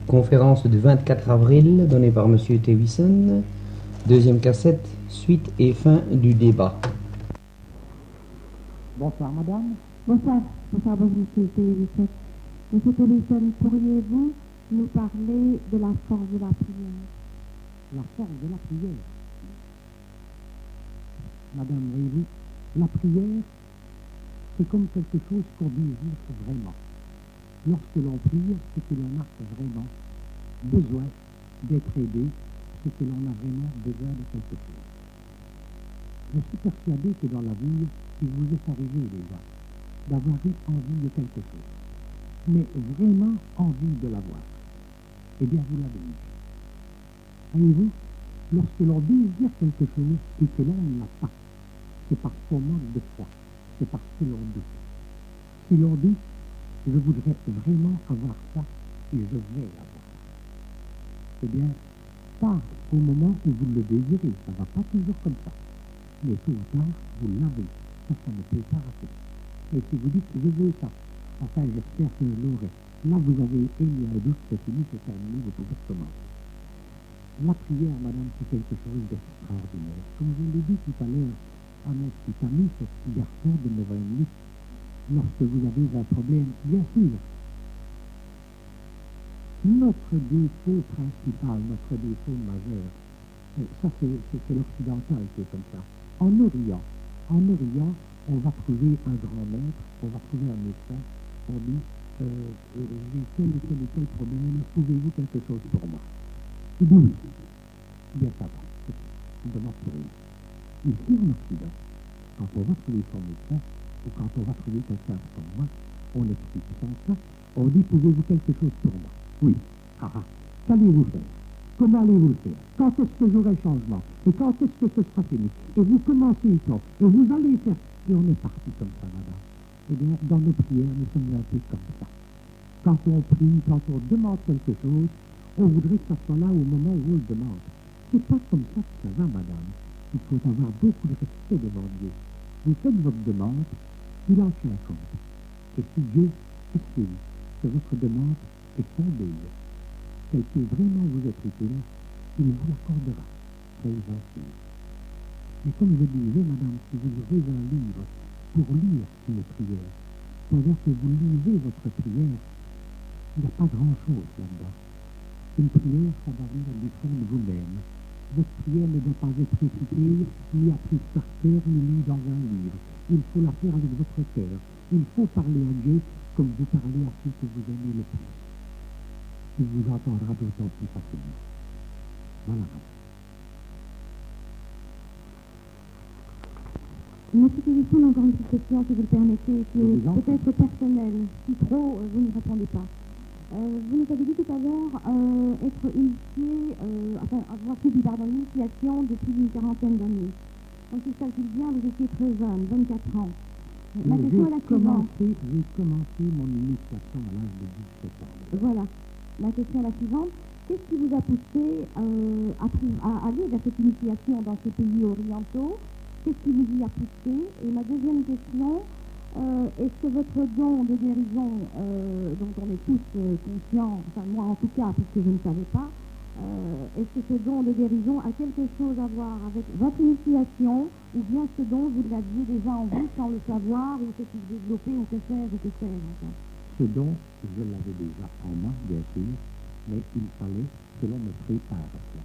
Conférence du 24 avril donnée par M. Tewison. Deuxième cassette, suite et fin du débat. Bonsoir, madame. Bonsoir, monsieur Tewison. Monsieur Tewison, pourriez-vous nous parler de la force de la prière? La force de la prière. Madame, voyez-vous, la prière, c'est comme quelque chose qu'on désire vraiment. Lorsque l'on prie, c'est que l'on a vraiment besoin d'être aidé, c'est que l'on a vraiment besoin de quelque chose. Je suis persuadé que dans la vie, il vous est arrivé déjà d'avoir eu envie de quelque chose, mais vraiment envie de l'avoir. Eh bien, vous l'avez eu. Voyez-vous, lorsque l'on désire quelque chose et que l'on ne l'a pas, c'est parce qu'on manque de foi, c'est parce que l'on doute. Si l'on dit, je voudrais vraiment avoir ça et je vais l'avoir. Eh bien, pas au moment où vous le désirez, ça ne va pas toujours comme ça. Mais tôt ou tard, vous l'avez. Ça ne peut pas rater. Et si vous dites, je veux ça, enfin j'espère que je l'aurai. Là, vous avez émis un doute, c'est fini, c'est terminé, vous pouvez recommencer. La prière, madame, c'est quelque chose d'extraordinaire. Comme je l'ai dit tout à l'heure à mon petit ami, ce petit garçon de 9 ans et demi, lorsque vous avez un problème, bien sûr, notre défaut principal, notre défaut majeur, ça c'est l'occidental qui est comme ça. En Orient, on va trouver un grand maître, on va trouver un médecin, on dit, j'ai tel et tel problème, trouvez-vous quelque chose pour moi? Il dit oui. Bien ça va, c'est une demande pour lui. Ici en Occident, quand on va trouver son médecin, ou quand on va trouver quelqu'un pour moi, on explique sans ça, on dit, pouvez-vous quelque chose pour moi? Oui. Ah ah, qu'allez-vous faire? Comment allez-vous le faire? Quand est-ce que j'aurai changement? Et quand est-ce que ce sera fini? Et vous commencez le temps, et vous allez faire. Et on est parti comme ça, madame. Eh bien, dans nos prières, nous sommes un peu comme ça. Quand on prie, quand on demande quelque chose, on voudrait que ça soit là au moment où on le demande. C'est pas comme ça que ça va, madame. Il faut avoir beaucoup de respect devant Dieu. Vous faites votre demande, il en tient compte. Et si Dieu estime que votre demande est fondée, qu'elle peut vraiment vous être utile, il vous l'accordera. Soyez-en sûr. Mais comme je disais, madame, si vous ouvrez un livre pour lire une prière, pendant que vous lisez votre prière, il n'y a pas grand-chose là-dedans. Une prière, ça va venir du fond de vous-même. Votre prière ne doit pas être récitée, ni apprise par cœur, ni lue dans un livre. Il faut la faire avec votre cœur. Il faut parler à Dieu comme vous parlez à ceux que vous aimez le plus. Il vous entendra d'autant plus facilement. Voilà. Monsieur Tewison, encore une petite question, si vous le permettez, qui est peut-être personnelle. Si trop, vous ne répondez pas. Vous nous avez dit tout à l'heure être initié, avoir suivi l'initiation depuis une quarantaine d'années. Donc si je calcule bien, vous étiez très jeune, 24 ans. La question est la suivante. J'ai commencé mon initiation à l'âge de 17 ans. Voilà. La question est la suivante. Qu'est-ce qui vous a poussé à aller vers cette initiation dans ces pays orientaux? Qu'est-ce qui vous y a poussé? Et ma deuxième question, est-ce que votre don de guérison, dont on est tous conscients, enfin moi en tout cas, puisque je ne savais pas, est-ce que ce don de guérison a quelque chose à voir avec votre initiation, ou bien ce don, vous l'aviez déjà en vous sans le savoir, ou s'est-il développé, ou que sais-je, enfin. Ce don, je l'avais déjà en moi, bien sûr, mais il fallait que l'on me prépare à cela.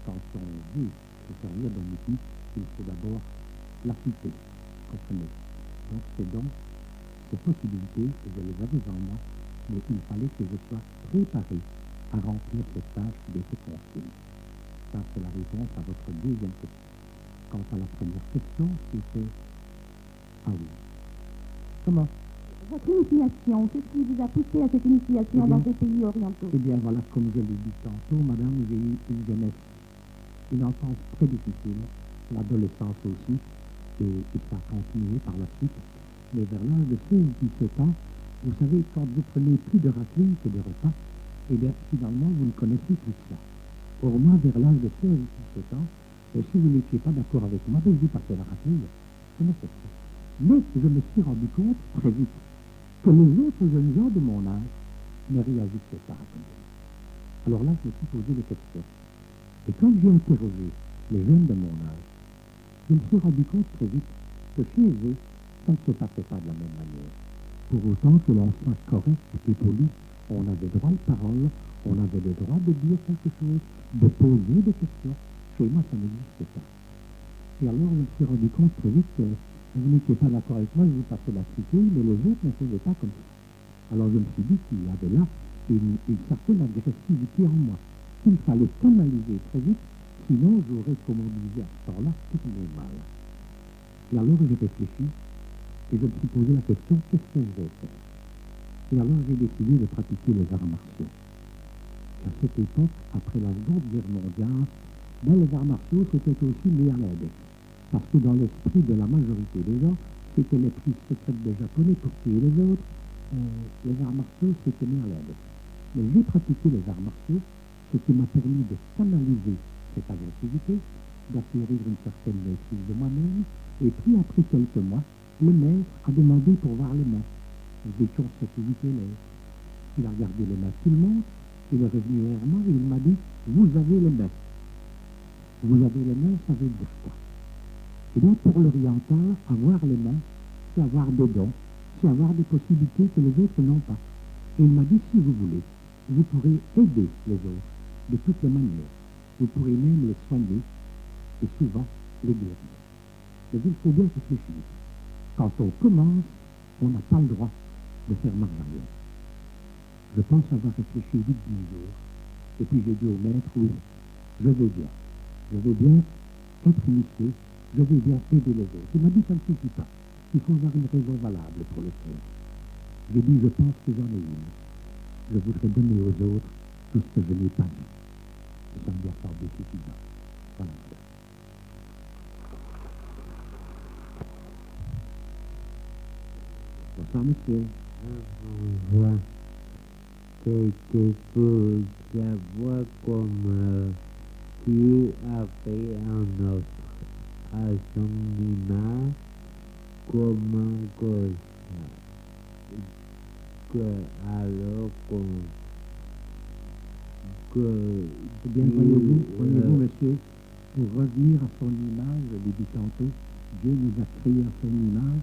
Quand on veut se servir d'un outil, il faut d'abord l'appliquer, comprenez. Donc ces dons, ces possibilités, je les avais en moi, mais il fallait que je sois préparé à remplir cette tâche qui était confiée. Ça, c'est la réponse à votre deuxième question. Quant à la première question, c'était... Ah oui. Comment? Votre initiation, qu'est-ce qui vous a poussé à cette initiation dans ces pays orientaux? Eh bien, voilà, comme je l'ai dit tantôt, madame, j'ai eu une jeunesse, une enfance très difficile, l'adolescence aussi, et ça a continué par la suite. Mais vers l'âge de 16-17 ans, vous savez, quand vous prenez plus de raclines que de repas, eh bien, finalement, vous ne connaissez plus que ça. Or, moi, vers l'âge de 16-17 ans, si vous n'étiez pas d'accord avec moi, je vous passais la raclée, je connaissais ça. Mais je me suis rendu compte très vite que les autres jeunes gens de mon âge ne réagissaient pas comme ça. Alors là, je me suis posé des questions. Et quand j'ai interrogé les jeunes de mon âge, je me suis rendu compte très vite que chez eux, ça ne se passait pas de la même manière. Pour autant que l'on soit correct et poli, on avait droit de parole, on avait le droit de dire quelque chose, de poser des questions. Chez moi, ça n'existait pas. Et alors, je me suis rendu compte très vite que vous n'étiez pas d'accord avec moi, je vous passais la critique, mais les autres ne faisaient pas comme ça. Alors, je me suis dit qu'il y avait là une certaine agressivité en moi, qu'il fallait canaliser très vite, sinon j'aurais, comme on disait à ce temps-là, tourné mal. Et alors, j'ai réfléchi, et je me suis posé la question, qu'est-ce que je vais faire? Et alors, j'ai décidé de pratiquer les arts martiaux. À cette époque, après la Seconde Guerre mondiale, les arts martiaux, c'était aussi mis à l'index. Parce que dans l'esprit de la majorité des gens, c'était les prises secrètes des Japonais pour tuer les autres. Les arts martiaux, c'était mis à l'index. Mais j'ai pratiqué les arts martiaux, ce qui m'a permis de canaliser cette agressivité, d'acquérir une certaine maîtrise de moi-même. Et puis, après quelques mois, le maître a demandé pour voir les mains. Nous étions 7 ou 8 élèves. Il a regardé les mains tout le monde. Il est revenu vers moi et il m'a dit, vous avez les mains. Vous avez les mains, ça veut dire quoi? Et donc, pour l'oriental, avoir les mains, c'est avoir des dons, c'est avoir des possibilités que les autres n'ont pas. Et il m'a dit, si vous voulez, vous pourrez aider les autres de toutes les manières. Vous pourrez même les soigner et souvent les guérir. Mais il faut bien réfléchir. Quand on commence, on n'a pas le droit de faire marche arrière. Je pense avoir réfléchi vite 10 jours. Et puis j'ai dit au maître, oui, je vais bien. Je vais bien être initié, je vais bien aider les autres. Il m'a dit, ça ne suffit pas. Il faut avoir une raison valable pour le faire. J'ai dit, je pense que j'en ai une. Je voudrais donner aux autres tout ce que je n'ai pas vu. Et ça me a semblé suffisant. Voilà. Bonsoir, monsieur. Voilà. C'était pour savoir comment tu as fait un offre à son image, comment alors Eh bien, voyez-vous, monsieur, pour revenir à son image, je l'ai dit tantôt, Dieu nous a créés à son image,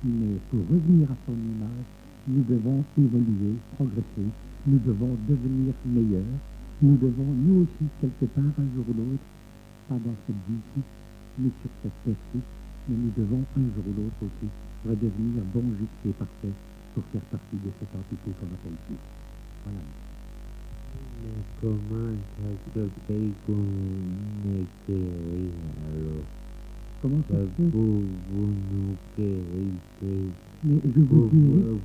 mais pour revenir à son image, nous devons évoluer, progresser, nous devons devenir meilleurs, nous devons, nous aussi, quelque part, un jour ou l'autre, pas dans cette vie-ci, ni sur cette terre-ci, mais nous devons, un jour ou l'autre aussi, redevenir bons, justes et parfaits pour faire partie de cette entité qu'on appelle Dieu. Voilà. Mais comment ça se fait qu'on est guéri alors? Comment ça se fait? Vous nous guérissez. Mais je vous guéris,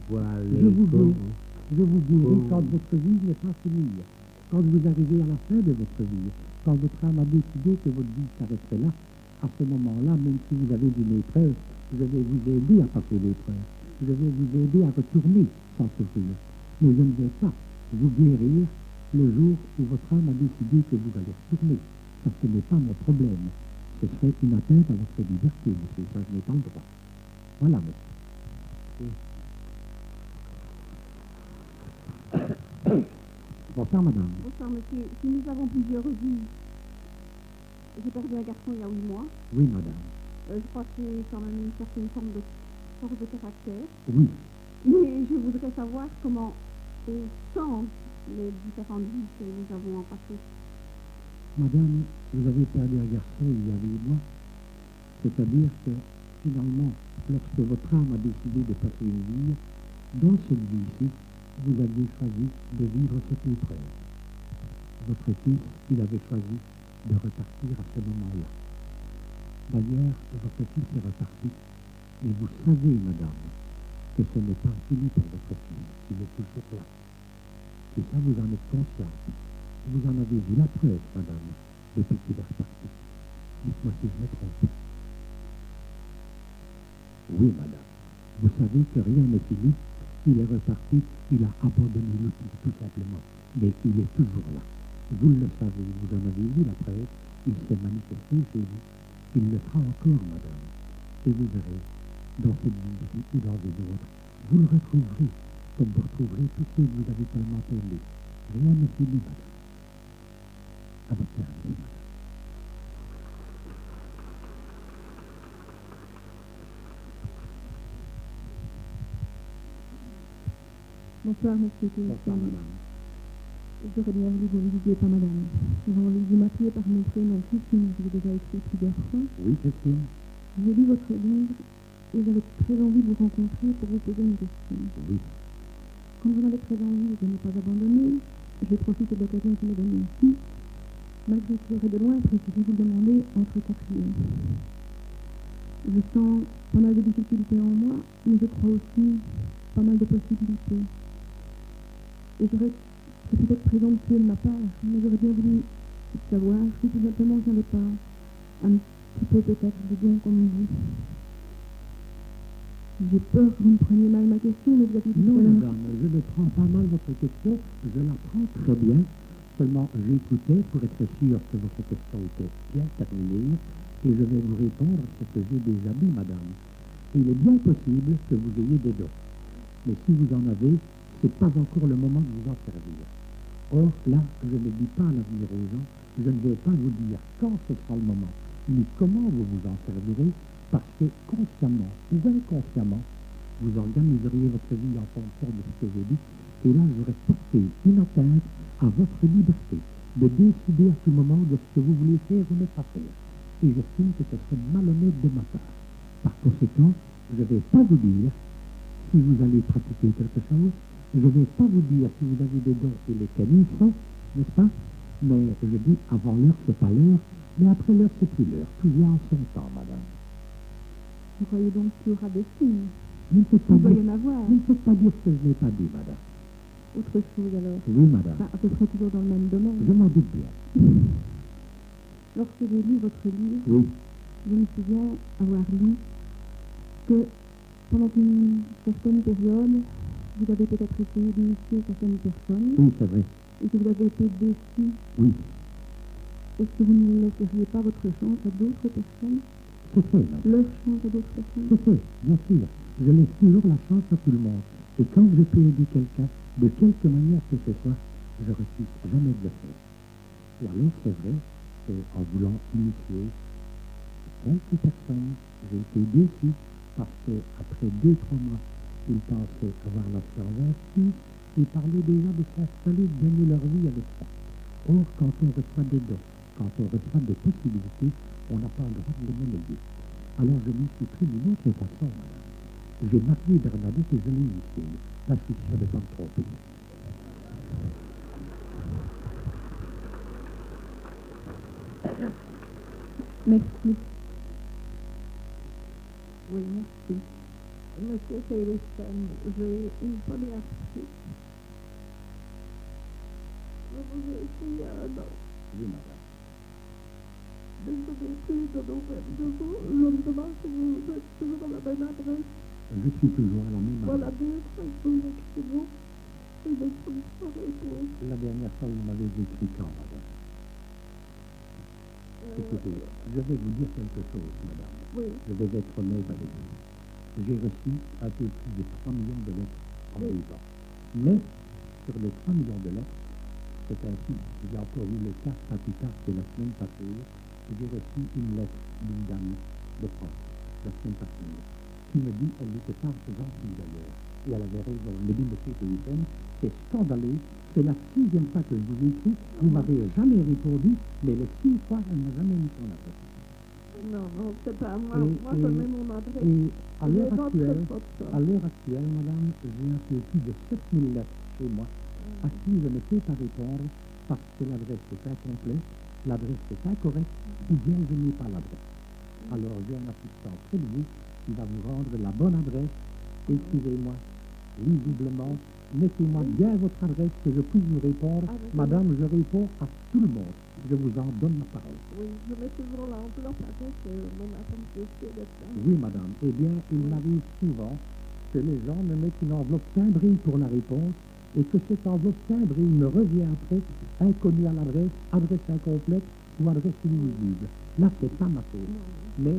je vous guéris quand votre vie n'est pas finie. Quand vous arrivez à la fin de votre vie, quand votre âme a décidé que votre vie s'arrêterait là, à ce moment-là, même si vous avez une épreuve, je vais vous aider à passer l'épreuve. Je vais vous aider à retourner sans souffrir. Mais je ne vais pas vous guérir le jour où votre âme a décidé que vous allez retourner. Ça, ce n'est pas mon problème. Ce serait une atteinte à votre liberté, monsieur. Ça, je n'ai pas le droit. Voilà, monsieur. Bonsoir, madame. Bonsoir, monsieur. Si nous avons plusieurs vies, j'ai perdu un garçon il y a 8 mois. Oui, madame. Je crois que c'est quand même une certaine forme de force de caractère. Oui. Mais je voudrais savoir comment on change les différentes vies que nous avons en passé. Madame, vous avez perdu un garçon il y a 8 mois. C'est-à-dire que, finalement, lorsque votre âme a décidé de passer une vie, dans cette vie-ci, vous aviez choisi de vivre cette épreuve. Votre fils, il avait choisi de repartir à ce moment-là. D'ailleurs, votre fils est reparti. Et vous savez, madame, que ce n'est pas fini pour votre fils. Il est toujours là. Et ça, vous en êtes consciente. Vous en avez vu la preuve, madame, depuis qu'il est reparti. Dites-moi si je me trompe. Oui, madame. Vous savez que rien n'est fini. Il est reparti, il a abandonné l'outil, tout simplement. Mais il est toujours là. Vous le savez, vous en avez vu la preuve. Il s'est manifesté chez vous. Il le fera encore, madame. Et vous verrez, dans cette vie-ci ou dans une autre, vous le retrouverez, comme vous retrouverez tous ceux que vous avez tellement aimés. Rien n'est fini, madame. Bonsoir, monsieur Bonsoir, Théophile. madame. J'aurais bien voulu que vous me disiez pas madame. J'aurais envie que vous m'appeliez par mon prénom Christine, je vous ai déjà écrit plusieurs fois. Oui, Christine. J'ai lu votre livre et j'avais très envie de vous rencontrer pour vous poser une question. Oui. Quand vous en avez très envie de ne pas abandonner, je vais profiter de l'occasion qui m'est donnée ici, malgré que j'aurais de loin préféré vous le demander entre quatre lignes. Je sens pas mal de difficultés en moi, mais je crois aussi pas mal de possibilités. Et c'est peut-être présomptueux de ma part, mais j'aurais bien voulu savoir si tout simplement je n'avais pas un petit peu peut-être de don comme vous. J'ai peur que vous me preniez mal ma question, mais vous avez dit Non, tout à l'heure. madame, je ne prends pas mal votre question, je la prends très bien. Seulement, j'écoutais pour être sûr que votre question était bien terminée, et je vais vous répondre ce que j'ai déjà dit, madame. Il est bien possible que vous ayez des dons, mais si vous en avez, c'est pas encore le moment de vous en servir. Or, là, je ne dis pas l'avenir aux gens, je ne vais pas vous dire quand ce sera le moment, ni comment vous vous en servirez, parce que consciemment ou inconsciemment, vous organiseriez votre vie en fonction de ce que j'ai dit, et là, j'aurais porté une atteinte à votre liberté de décider à tout moment de ce que vous voulez faire ou ne pas faire. Et j'estime que ce serait malhonnête de ma part. Par conséquent, je ne vais pas vous dire si vous allez pratiquer quelque chose, je ne vais pas vous dire si vous avez des dons et lesquels ils sont, n'est-ce pas? Mais je dis, avant l'heure, c'est pas l'heure, mais après l'heure, c'est plus l'heure. Tout vient en son temps, madame. Vous croyez donc qu'il y aura des signes? Je ne peux pas Il va y dire, en avoir. je ne peux pas dire ce que je n'ai pas dit, madame. Autre chose alors? Oui, madame. Enfin, à peu près toujours dans le même domaine. Je m'en doute bien. Lorsque j'ai lu votre livre, Oui, je me souviens avoir lu que pendant une certaine période, vous avez peut-être essayé d'initier certaines personnes oui, c'est vrai. et que vous avez été déçu. Oui, Est-ce que vous ne laisseriez pas votre chance à d'autres personnes? c'est fait, madame. Leur chance à d'autres personnes? C'est fait, bien sûr. Je laisse toujours la chance à tout le monde. Et quand je peux aider quelqu'un, de quelque manière que ce soit, je refuse jamais de le faire. Et alors, c'est vrai qu'en voulant initier quelques personnes, j'ai été déçu parce qu'après 2-3 mois, ils pensaient avoir la survie et parlaient déjà de s'installer, de gagner leur vie avec ça. Or, quand on reçoit des dons, quand on reçoit des possibilités, on n'a pas le droit de les monnayer. Alors, je m'y suis pris d'une autre façon, madame. J'ai marié Bernadette et je l'ai initiée. Là, je suis sûr de ne pas me tromper. Merci. Oui, merci. Monsieur Théophile, j'ai une première question. Je vous ai écrit il y a un an. Oui, madame. Je ne savais plus de nouvelles de vous. Je me demande si vous êtes toujours à la même adresse. Je suis toujours à la même Voilà adresse. deux fois que nous écrivons. Et je trouve pas réponse. La dernière fois, vous m'avez écrit quand, madame? Écoutez, je vais vous dire quelque chose, madame. Oui, Je vais être honnête avec vous. J'ai reçu un peu plus de 3 millions de lettres en 2 ans. Mais, sur les 3 millions de lettres, c'est ainsi, j'ai encore eu le cas, pas plus tard que la semaine passée, j'ai reçu une lettre d'une dame de France, la semaine passée, qui me dit, elle n'était pas gentille d'ailleurs, et elle avait raison. Elle me dit, monsieur Théophile, c'est scandaleux, c'est la 6e fois que je vous écris, vous m'avez jamais répondu, mais les 6 fois, elle n'a jamais mis son adresse. non, non, c'est pas moi. Et- Moi, je mets mon adresse. Et à J'ai l'heure votre actuelle, photo. madame, j'ai un peu plus de 7000 lettres chez moi, à qui je ne peux pas répondre parce que l'adresse est incomplète, l'adresse est incorrecte, ou bien je n'ai pas l'adresse. Alors j'ai un assistant près de vous qui va vous rendre la bonne adresse. Écrivez-moi lisiblement, mettez-moi bien votre adresse que je puisse vous répondre. Madame, je réponds à tout le monde. Je vous en donne la parole. Oui, je mets toujours l'enveloppe avec mon attente dossier de ça. Oui, madame. Eh bien, il m'arrive souvent que les gens me mettent une enveloppe timbrée pour la réponse et que cette enveloppe timbrée me revient après, inconnue à l'adresse, adresse incomplète ou adresse illisible. Là, c'est pas ma faute. Mais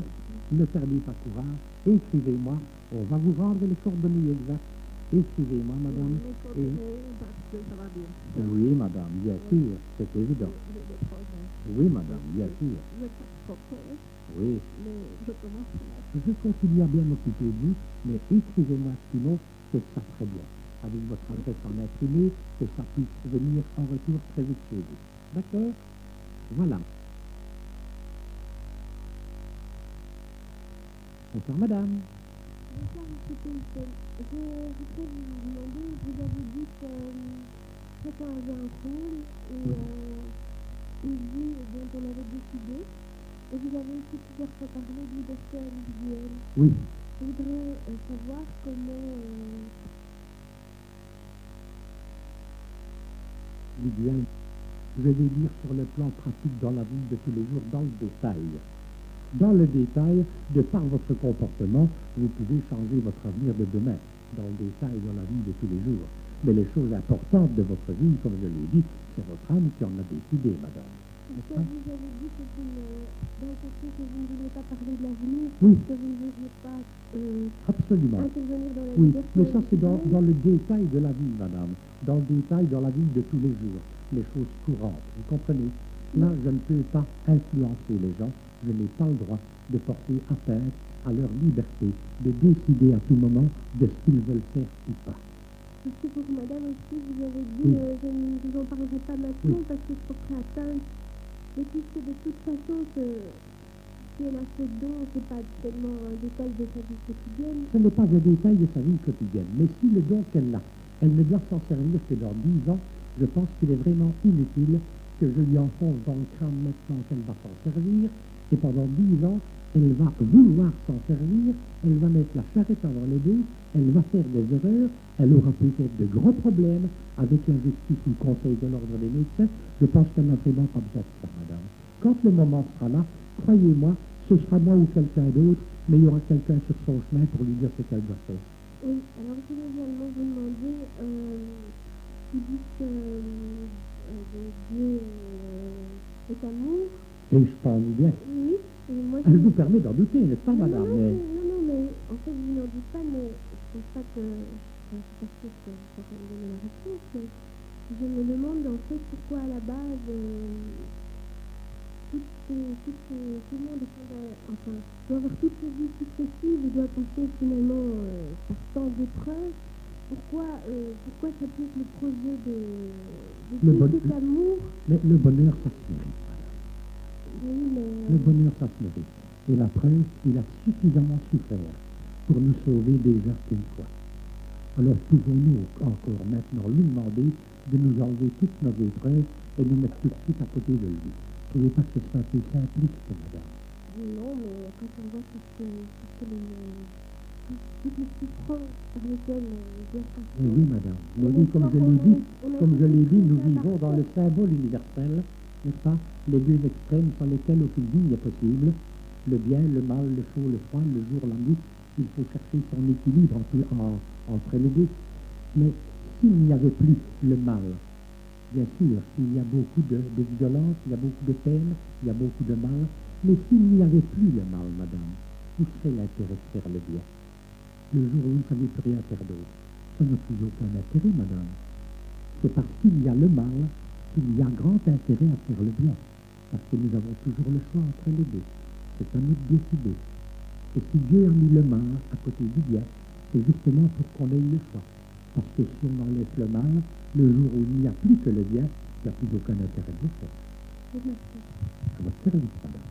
ne perdez pas courage, écrivez-moi, on va vous rendre les coordonnées exactes. Écrivez-moi, madame. Les coordonnées, parce que ça va bien. Oui, madame, bien sûr, c'est évident. J'ai des problèmes. Oui, madame, bien sûr. J'ai 4 prothèses, Oui. mais je commence à Je continue à bien m'occuper de vous, mais écrivez-moi sinon, c'est ça très bien. avec votre adresse en imprimé, que ça puisse venir en retour très vite chez vous. D'accord? Voilà. Bonsoir, madame. Bonsoir, M. Théisen. Je voudrais vous demander, vous avez dit que chacun avait un rôle et une vie dont on avait décidé. Et vous avez aussi plusieurs fois parlé de liberté individuelle. Oui. Je voudrais savoir comment... Lydienne, je vais dire sur le plan pratique dans la vie de tous les jours, dans le détail. Dans le détail, de par votre comportement, vous pouvez changer votre avenir de demain. Dans le détail, dans la vie de tous les jours. Mais les choses importantes de votre vie, comme je l'ai dit, c'est votre âme qui en a décidé, madame. Parce que vous avez dit que vous ne, dans le sens que vous ne vouliez pas parler de l'avenir, Oui. que vous ne vouliez pas Absolument. intervenir dans la Oui, liberté mais ça c'est dans individuelle. le détail de la vie, madame. Dans le détail, dans la vie de tous les jours. Les choses courantes, vous comprenez? Là, je ne peux pas influencer les gens. Je n'ai pas le droit de porter atteinte à leur liberté, de décider à tout moment de ce qu'ils veulent faire ou pas. Parce que pour madame aussi, vous avez dit, Oui. je ne vous en parlerai pas maintenant Oui. parce que je porterai atteinte. Mais puisque de toute façon, si elle a ce don, c'est pas tellement un détail de sa vie quotidienne. Ce n'est pas un détail de sa vie quotidienne, mais si le don qu'elle a, elle ne doit s'en servir que dans 10 ans, je pense qu'il est vraiment inutile que je lui enfonce dans le crâne maintenant qu'elle va s'en servir, et pendant 10 ans, elle va vouloir s'en servir, elle va mettre la charrette avant les bœufs, elle va faire des erreurs, elle aura peut-être de gros problèmes avec la justice ou le conseil de l'ordre des médecins. Je pense qu'elle n'a vraiment pas besoin de ça, madame. Quand le moment sera là, croyez-moi, ce sera moi ou quelqu'un d'autre, mais il y aura quelqu'un sur son chemin pour lui dire ce qu'elle doit faire. Oui, alors je voulais également vous demander, vous dites que Dieu est amour. Et je pense bien. Oui, et moi Elle vous permet d'en douter, n'est-ce pas, non, madame? non, Mais- non, mais en fait, je n'en dis pas, mais je pense pas que... Je suis pas sûre que ça va me donner la réponse, mais je me demande en fait pourquoi à la base, tout le monde doit avoir toutes ces vies successives, il doit passer finalement par tant d'épreuves. Pourquoi s'applique le projet de Le Dieu bon- cet amour? Mais le bonheur, ça se mérite, madame. Oui, mais... Le bonheur, ça se mérite. Et la preuve, il a suffisamment souffert pour nous sauver déjà une fois. Alors pouvons-nous encore maintenant lui demander de nous enlever toutes nos épreuves et nous mettre tout de suite à côté de lui? Vous ne trouvez pas que ce soit un peu simpliste, madame? Non, mais quand on voit toutes les souffrances par lesquelles Dieu a passé... Mais oui, madame. Mais oui, comme je l'ai dit, nous vivons dans le symbole universel, n'est-ce pas? Les deux extrêmes sur lesquels aucune vie n'est possible. Le bien, le mal, le chaud, le froid, le jour, la nuit. Il faut chercher son équilibre entre les deux. Mais s'il n'y avait plus le mal, bien sûr, il y a beaucoup de violence, il y a beaucoup de peine, il y a beaucoup de mal, mais s'il n'y avait plus le mal, madame, où serait l'intérêt de faire le bien? Le jour où vous ne savez plus rien faire d'autre, ça n'a plus aucun intérêt, madame. C'est parce qu'il y a le mal qu'il y a grand intérêt à faire le bien, parce que nous avons toujours le choix entre les deux. C'est à nous de décider. Et si Dieu a mis le mal à côté du bien, c'est justement pour qu'on ait le choix. Parce que si on enlève le mal, le jour où il n'y a plus que le bien, il n'y a plus aucun intérêt de le faire. À votre service, madame.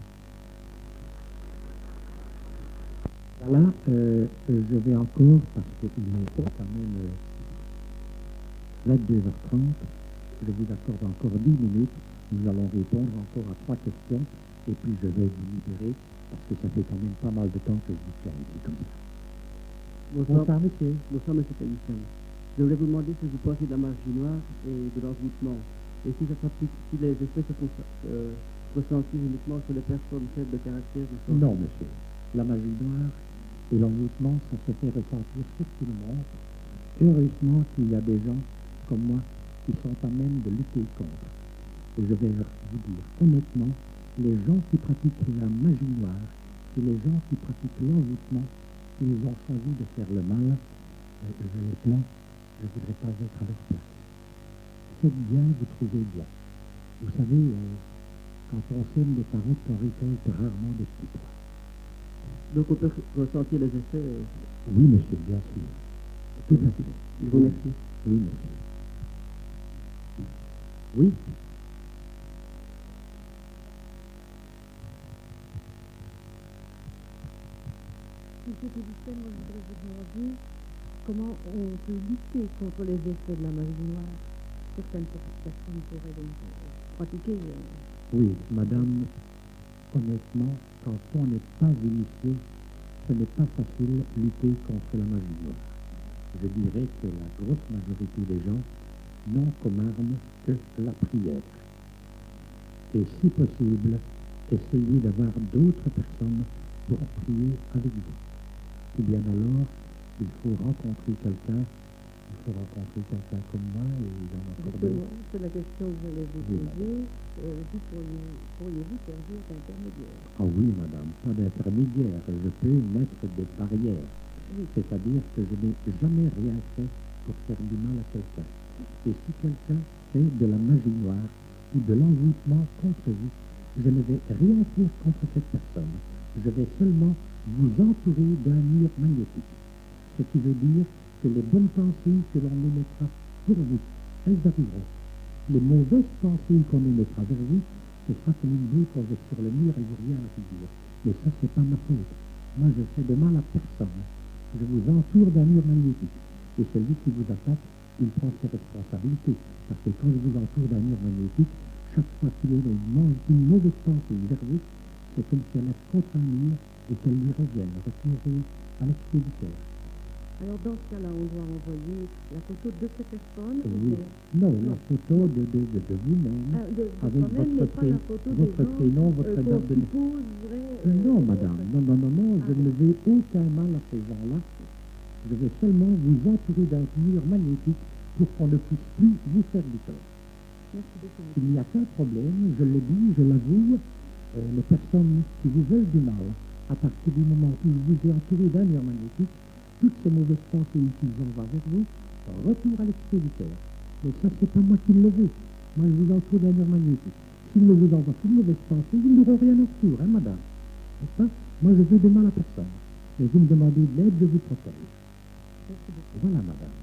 Voilà, je vais encore, parce qu'il est quand même 22h30, je vous accorde encore 10 minutes. Nous allons répondre encore à 3 questions, et puis je vais vous libérer, parce que ça fait quand même pas mal de temps que je vous tiens ici comme ça. Bonsoir, monsieur. Bonsoir, monsieur Théisen. Je voulais vous demander ce que vous pensez de la magie noire et de l'envoûtement. Et si ça s'applique, si les effets se font ressentir uniquement sur les personnes faibles de caractère ou sur... Non, monsieur. La magie noire et l'envoûtement, ça se fait ressentir sur tout le monde. Heureusement qu'il y a des gens comme moi qui sont à même de lutter contre. Et je vais vous dire, honnêtement, les gens qui pratiquent la magie noire et les gens qui pratiquent l'envoûtement, ils ont choisi de faire le mal. Je les plains, je ne voudrais pas être à leur place. Faites bien, vous trouvez bien. Vous savez, quand on sème des carottes, on récolte rarement des petits pois. Donc on peut ressentir les effets Oui, monsieur, bien sûr. Tout à fait. Je vous remercie. Oui, merci. Oui. Monsieur Thévissem, moi je voudrais vous demander comment on peut lutter contre les effets de la magie noire. Certaines personnes pourraient donc pratiquer. Oui, madame, honnêtement, quand on n'est pas initié, ce n'est pas facile de lutter contre la magie noire. Je dirais que la grosse majorité des gens n'ont comme arme que la prière. Et si possible, essayez d'avoir d'autres personnes pour prier avec vous. Ou bien alors, il faut rencontrer quelqu'un, comme moi et dans notre Justement, c'est la question que j'allais vous Oui, poser. Vous pourriez-vous servir d'intermédiaire? Ah oui, madame, pas d'intermédiaire. Je peux mettre des barrières. Oui. C'est-à-dire que je n'ai jamais rien fait pour faire du mal à quelqu'un. Et si quelqu'un fait de la magie noire ou de l'envoûtement contre vous, je ne vais rien faire contre cette personne. Je vais seulement vous entourer d'un mur magnétique. Ce qui veut dire que les bonnes pensées que l'on émettra pour vous, elles arriveront. Les mauvaises pensées qu'on émettra vers vous, ce sera comme une boule qu'on jette sur le mur et vous rien à dire. Mais ça, c'est pas ma faute. Moi, je fais de mal à personne. Je vous entoure d'un mur magnétique. Et celui qui vous attaque, il prend ses responsabilités. Parce que quand je vous entoure d'un mur magnétique, chaque fois qu'il y a une mauvaise pensée vers vous, c'est comme si elle est contre un mur et qu'elle lui revienne, retourner à l'expéditeur. Alors dans ce cas-là, on doit envoyer la photo de cette personne. Oui. Non, la photo de vous-même, De avec soi-même, mais pas la photo des votre gens prénom, votre qu'on date de naissance. supposerait... Non, madame, non, je ne veux aucun mal à ces gens-là. Je vais seulement vous entourer d'un mur magnétique pour qu'on ne puisse plus vous faire du tort. Merci beaucoup. Il n'y a qu'un problème, je le dis, je l'avoue, les personnes qui vous veulent du mal, à partir du moment où vous êtes entouré d'un mur magnétique, toutes ces mauvaises pensées qu'ils envoient vers vous, retour à l'expéditeur. Mais ça, c'est pas moi qui le veux. Moi, je vous entoure d'un mur magnétique. S'ils ne vous envoient qu'une mauvaise pensée, ils n'auront rien en retour, hein, madame. N'est-ce pas? Moi, je veux de mal à personne. Mais vous me demandez de l'aide, je vous protège. Voilà, madame.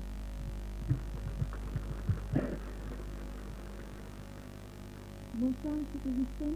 Bonsoir, M. Thévissem.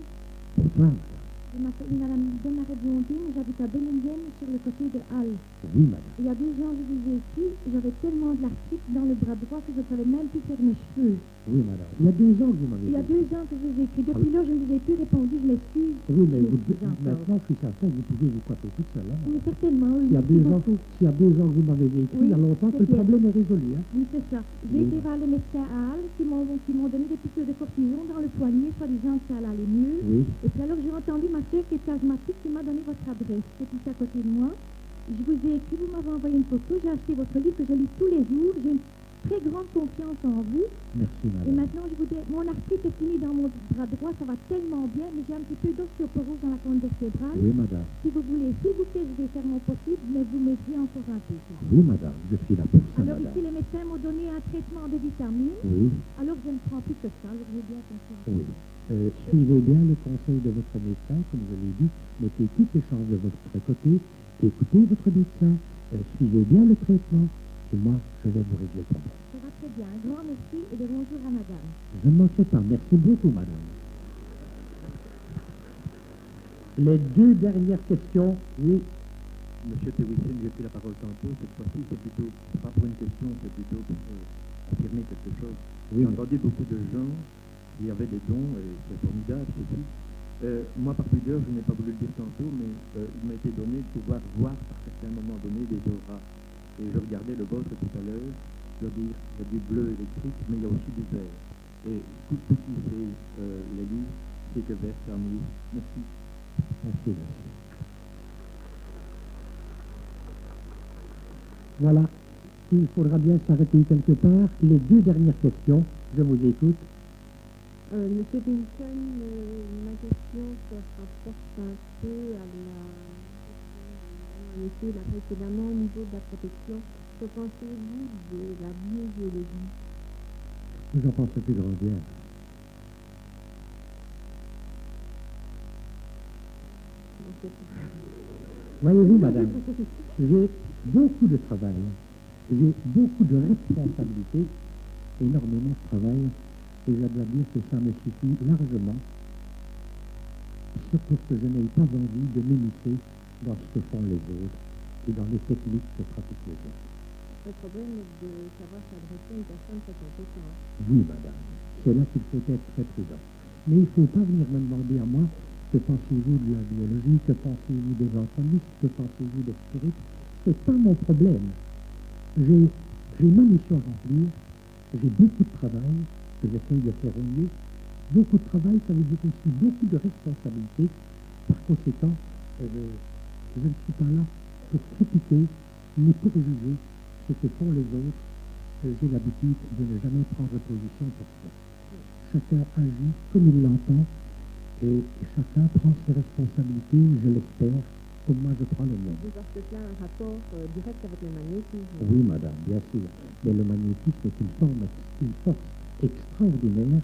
Bonsoir, madame. Je m'appelle Madame Donarette Blondine, j'habite à Bellingham sur le côté de Halle. Oui, madame. Il y a 2 ans, je vous ai écrit, j'avais tellement de l'arthrite dans le bras droit que je ne savais même plus faire mes cheveux. Oui, madame. Il y a 2 ans que vous m'avez Il y a dit. 2 ans que je vous ai écrit. Depuis là, je ne vous ai plus répondu, je m'excuse. Oui, mais Je vous, m'excuse encore. maintenant, je suis certain que vous pouvez vous coiffer toute seule. Hein, Oui, madame. certainement, oui. S'il y a Merci 2 ans, beaucoup. s'il y a 2 ans que vous m'avez écrit, Oui, il y a longtemps que c'est le bien. problème est résolu. Hein. Oui, c'est ça. J'ai Oui. été voir le médecin à Halle qui m'ont donné des piqûres de cortison dans le poignet, soi-disant que ça allait aller mieux. Oui. Et puis alors j'ai entendu ma soeur qui est asthmatique qui m'a donné votre adresse. C'est ici à côté de moi. Je vous ai écrit, vous m'avez envoyé une photo, j'ai acheté votre livre que je lis tous les jours. J'ai une très grande confiance en vous. Merci, Et madame. maintenant, je vous dis, mon arthrite est finie dans mon bras droit, ça va tellement bien, mais j'ai un petit peu d'ostéoporose dans la colonne vertébrale. Oui, madame. Si vous voulez, s'il vous plaît, je vais faire mon possible, mais vous m'aidiez encore un peu. s'il vous plaît. Oui, madame. Je suis là pour ça, Alors madame. ici, les médecins m'ont donné un traitement de vitamines. Oui. Alors je ne prends plus que ça, alors je veux bien continuer. Oui. Suivez bien le conseil de votre médecin, comme je l'ai dit. Mettez toutes les chances de votre côté. Écoutez votre médecin. Suivez bien le traitement. Et moi, je vais vous régler le problème. Ça va très bien. Un grand merci et de bonjour à madame. Je ne manquerai pas. Merci beaucoup, madame. Les 2 dernières questions. Oui. Monsieur Thévissem, j'ai pris la parole tantôt. Cette fois-ci, c'est plutôt pas pour une question, c'est plutôt pour affirmer quelque chose. Oui, J'ai entendu beaucoup de gens qui avaient des dons, et c'est formidable aussi. Moi, par pudeur, je n'ai pas voulu le dire tantôt, mais il m'a été donné de pouvoir voir par certains moments donnés des auras. Et je regardais le vôtre tout à l'heure, je veux dire, il y a du bleu électrique, mais il y a aussi du vert. Et tout ce qui fait les livres, c'est que vert, c'est amour. Merci. Merci, merci. Voilà. Il faudra bien s'arrêter quelque part. Les 2 dernières questions. Je vous écoute. Monsieur Thévissem, ma question se rapporte un peu à la été là précédemment au niveau de la protection. Que pensez-vous de la biogéologie? J'en pense plus grand bien. Voyez-vous, madame, j'ai beaucoup de travail. J'ai beaucoup de responsabilités, énormément de travail, et je dois dire que ça me suffit largement, pour que je n'aie pas envie de m'immiscer dans ce que font les autres et dans les techniques que pratiquent les autres. Le problème est de savoir s'adresser à une personne très compétente. Oui, madame, c'est là qu'il faut être très prudent. Mais il ne faut pas venir me demander à moi que pensez-vous de la biologie, que pensez-vous des anthronistes, que pensez-vous des spirites. Ce n'est pas mon problème. J'ai ma mission à remplir, j'ai beaucoup de travail que j'essaye de faire au mieux. Beaucoup de travail, ça veut dire aussi beaucoup de responsabilités. Par conséquent, je ne suis pas là pour critiquer ni pour juger ce que font les autres. J'ai l'habitude de ne jamais prendre position pour ça. Chacun agit comme il l'entend et chacun prend ses responsabilités, je l'espère, comme moi je prends les miennes. Parce que cela a un rapport direct avec le magnétisme. Oui, madame, bien sûr. Mais le magnétisme est une force extraordinaire.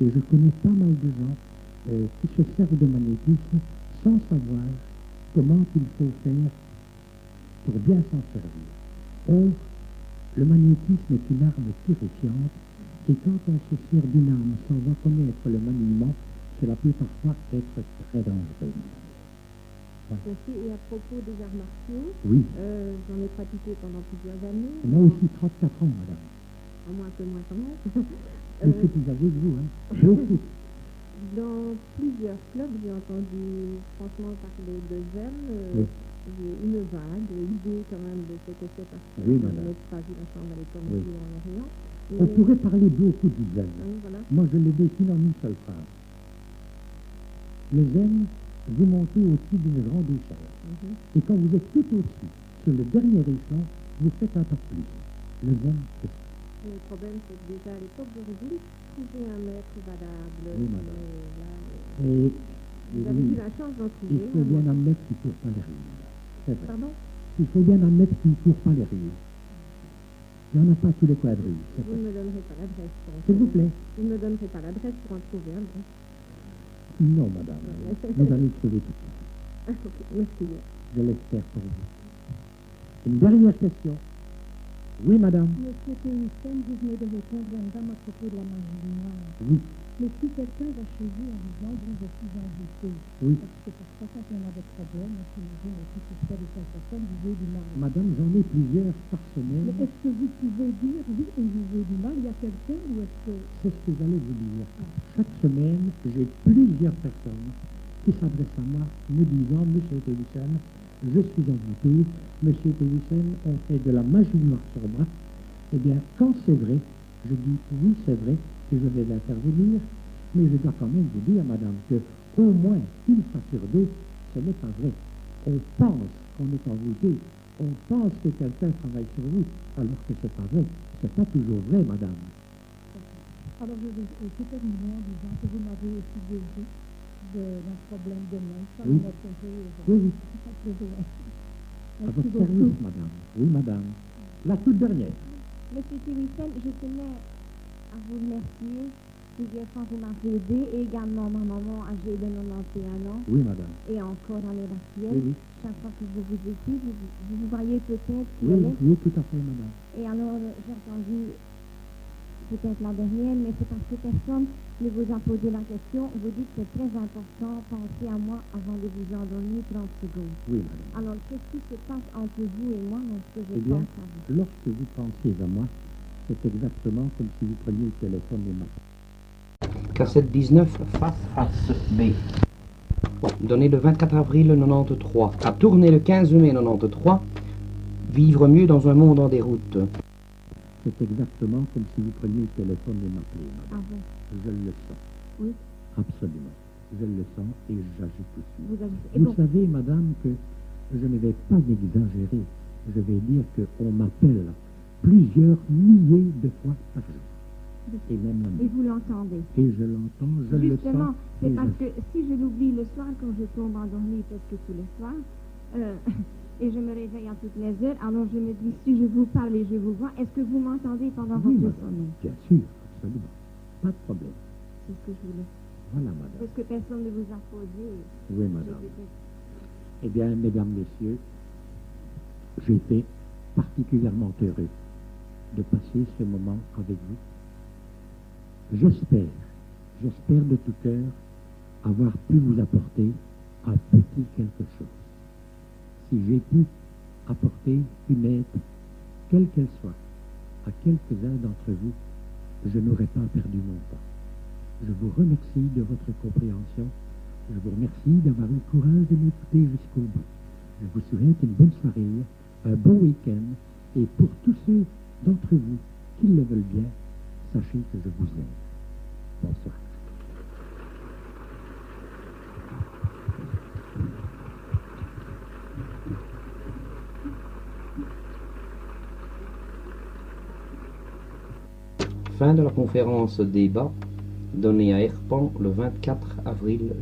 Et je connais pas mal de gens qui se servent de magnétisme sans savoir comment il faut faire pour bien s'en servir. Or, le magnétisme est une arme terrifiante et quand on se sert d'une arme sans en connaître le maniement, cela peut parfois être très dangereux. Voilà. Merci. Et à propos des arts martiaux, Oui, j'en ai pratiqué pendant plusieurs années. moi aussi 34 ans, madame. Moi un peu moins quand même. Je suis plus âgé que vous, hein. Beaucoup. Dans plusieurs clubs, j'ai entendu franchement parler de Zen. Oui. J'ai une vague idée quand même de ce que c'est parce que Oui, je madame. n'ai pas vu la chambre à l'école Oui. en Orient. On pourrait parler beaucoup du zen. Oui, voilà. Moi, je l'ai défini en une seule phrase. Le zen, vous montez au-dessus d'une grande échelle. Et quand vous êtes tout au-dessus, sur le dernier échelon, vous faites un pas de plus. Le zen, c'est ça. Le problème, c'est que déjà à l'époque, j'aurais voulu trouver un maître valable. Oui, madame. Mais là, Et vous avez oui, eu la chance d'en trouver. il faut bien admettre qu'il ne court pas les rues. C'est vrai. Pardon? Il faut bien admettre qu'il ne court pas les rues. Il n'y en a pas tous les coins de rue. C'est Vous ne vrai. me donnerez pas l'adresse. pour en S'il vous trouver. plaît. Vous ne me donnerez pas l'adresse pour en trouver un. Bon. Non, madame. Vous allez trouver tout ça. Merci. Je l'espère pour vous. Une dernière question. Oui, madame. Monsieur Théophile, vous venez de répondre à une dame à propos de la magie noire. Oui. Mais si quelqu'un va chez vous en disant, bon, je suis invité, Oui. parce que parfois quand on a des problèmes, on s'imagine aussi que c'est de telle personne, vous avez du mal. Madame, j'en ai plusieurs par Mais semaine. est-ce que vous pouvez dire, oui, on vous veut du mal, il y a quelqu'un, ou est-ce que... C'est ce que j'allais vous dire. Chaque semaine, j'ai plusieurs personnes qui s'adressent à moi, me disant, Monsieur Théophile, je suis invité, Monsieur Théophile, on fait de la magie noire sur moi. Eh bien, quand c'est vrai, je dis, oui, c'est vrai, que je vais intervenir, mais je dois quand même vous dire, madame, que au moins une fois sur deux, ce n'est pas vrai. On pense qu'on est envoûté, on pense que quelqu'un travaille sur vous, alors que c'est pas vrai. C'est pas toujours vrai, madame. Alors je vais terminer en disant que vous m'avez aussi guéri d'un problème de main, ça Oui. va être un peu... Oui, oui. Ça fait plaisir. À Merci votre beaucoup. service, madame. Oui, madame. La toute dernière. Monsieur Théophile, je tenais à vous remercier. Plusieurs fois, vous m'avez aidé, et également ma maman âgée de 91 ans, Oui, madame. et encore dans l'heure actuelle. Oui, oui. Chaque fois que je vous écoute, vous voyez peut-être qui Oui, elle est. oui, tout à fait, madame. Et alors, j'ai entendu peut-être la dernière, mais c'est parce que personne ne vous a posé la question. Vous dites que c'est très important, pensez à moi avant de vous endormir 30 secondes. Oui, madame. Alors, qu'est-ce qui se passe entre vous et moi lorsque je Eh bien, pense à vous? lorsque vous pensez à moi, c'est exactement comme si vous preniez le téléphone et m'appeliez. Cassette 19, face B. Donné le 24 avril 93. À tourner le 15 mai 93. Vivre mieux dans un monde en déroute. C'est exactement comme si vous preniez le téléphone et m'appeliez, Ah madame. bon? Je le sens. Oui. Absolument. Je le sens et j'agis tout de suite. Vous agissez. Et Vous donc, savez, madame, que je ne vais pas exagérer. Je vais dire qu'on m'appelle plusieurs milliers de fois par jour. Et même la et nuit. vous l'entendez. Et je l'entends, je le Justement, sens. c'est et parce je- que si je l'oublie le soir, quand je tombe endormie presque tous les soirs, et je me réveille à toutes les heures, alors je me dis, si je vous parle et je vous vois, est-ce que vous m'entendez pendant Oui, votre madame. sommeil? Bien sûr, absolument. Pas de problème. C'est ce que je voulais. Voilà, madame. Parce que personne ne vous a posé. Oui, madame. Eh bien, mesdames, messieurs, j'étais particulièrement heureux de passer ce moment avec vous. J'espère de tout cœur avoir pu vous apporter un petit quelque chose. Si j'ai pu apporter une aide, quelle qu'elle soit, à quelques-uns d'entre vous, je n'aurais pas perdu mon temps. Je vous remercie de votre compréhension. Je vous remercie d'avoir eu le courage de m'écouter jusqu'au bout. Je vous souhaite une bonne soirée, un bon week-end, et pour tous ceux d'entre vous qui le veulent bien, sachez que je vous aime. Bonsoir. Fin de la conférence débat donnée à Herpan le 24 avril